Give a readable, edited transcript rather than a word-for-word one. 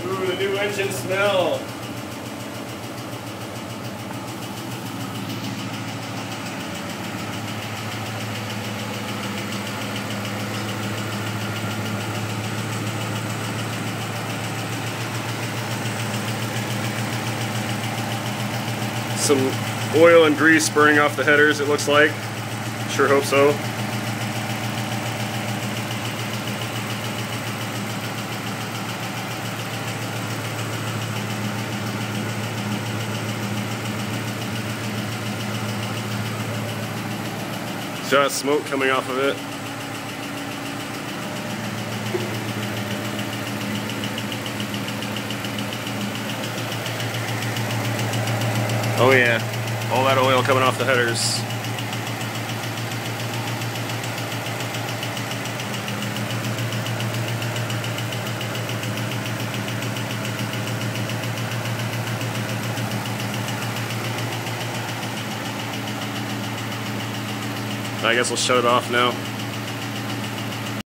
Ooh, the new engine smell. Some oil and grease burning off the headers, it looks like. Sure hope so. Got smoke coming off of it. Oh yeah, all that oil coming off the headers. I guess we'll shut it off now.